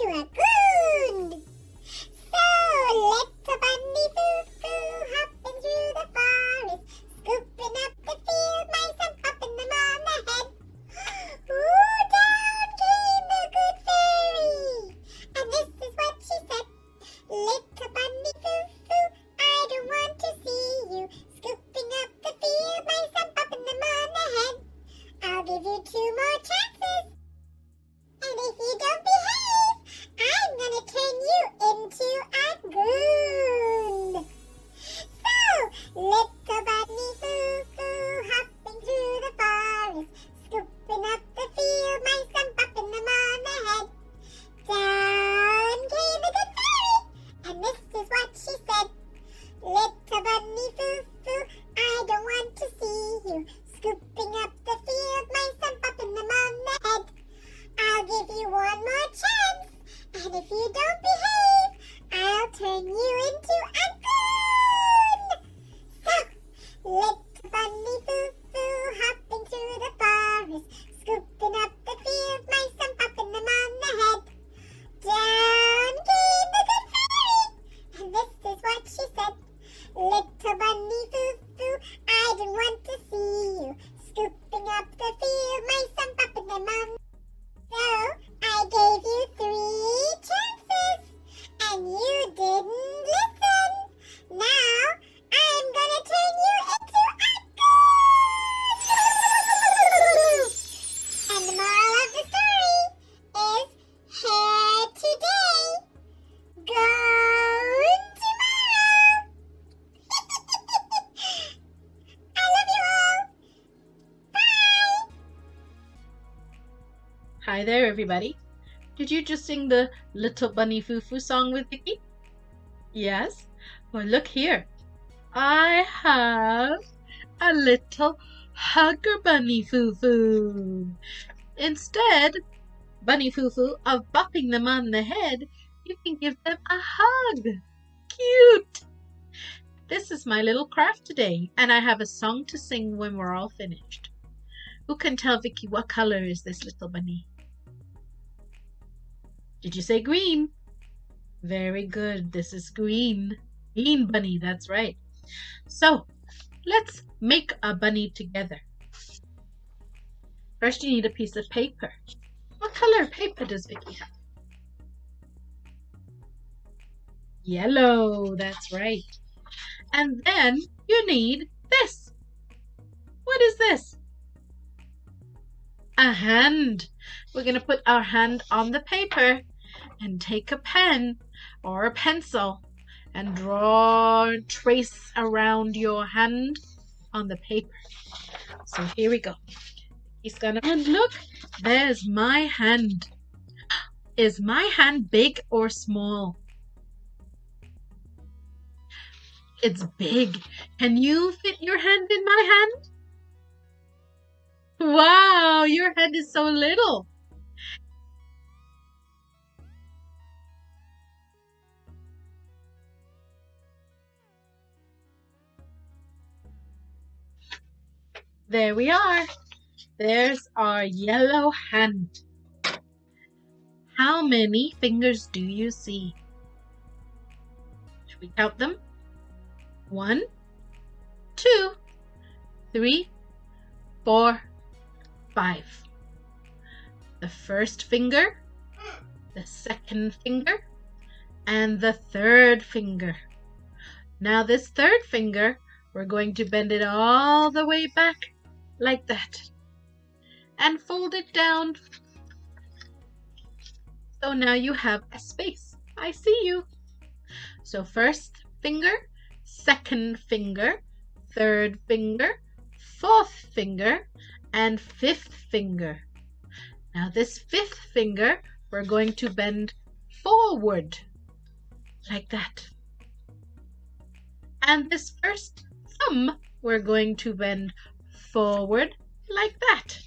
into a goon. So let a bunny foo foo hopping through the forest, scooping up the field mice and popping them on the head. Ooh, down came the good fairy, and this is what she said. Little bunny foo foo, I don't want to see you scooping up the field mice and popping them on the head. I'll give you 2 more chances, and if you don't behave, I'm gonna turn you into a goon. So, little bunny foo foo hopping through the forest, scooping up the field mice and popping them on the head. Down came the good fairy, and this is what she said. Little bunny foo foo, I don't want to see you scooping up the field mice and popping them on the head. I'll give you 1 more chance, and if you don't behave, I'll turn you into a goon. So, little bunny foo foo hopping through the forest, scooping up the field mice and popping them on the head. Down came the good fairy, and this is what she said. Little bunny foo foo, I don't want to see you scooping up the field mice and popping them on. So I gave you 3 chances, and you didn't listen. Now I'm gonna turn you into a goon. And the moral of the story is hair today, gone tomorrow. I love you all. Bye. Hi there, everybody. Did you just sing the Little Bunny Foo Foo song with Vicki? Yes? Well, look here. I have a little hugger bunny Foo Foo. Instead, Bunny Foo Foo, of bopping them on the head, you can give them a hug. Cute! This is my little craft today, and I have a song to sing when we're all finished. Who can tell Vicki what color is this little bunny? Did you say green? Very good. This is green. Green bunny, that's right. So, let's make a bunny together. First, you need a piece of paper. What color paper does Vicki have? Yellow, that's right. And then you need this. What is this? A hand. We're going to put our hand on the paper and take a pen or a pencil and draw, trace around your hand on the paper. So here we go. And look, there's my hand. Is my hand big or small? It's big. Can you fit your hand in my hand? Wow, your head is so little. There we are. There's our yellow hand. How many fingers do you see? Should we count them? 1, 2, 3, 4, 5. The first finger, the second finger, and the third finger. Now this third finger, we're going to bend it all the way back like that and fold it down. So now you have a space. I see you. So first finger, second finger, third finger, fourth finger, and fifth finger. Now this fifth finger, we're going to bend forward like that. And this first thumb, we're going to bend forward like that.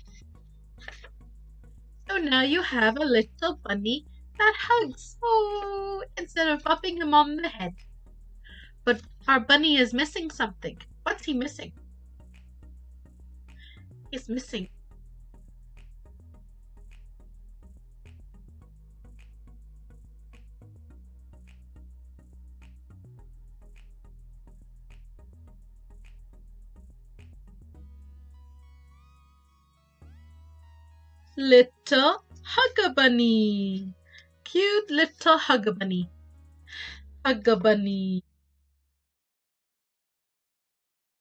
So now you have a little bunny that hugs. Oh, instead of bopping him on the head. But our bunny is missing something. What's he missing? He's missing little hugger bunny. Cute little hugger bunny. Hugger bunny.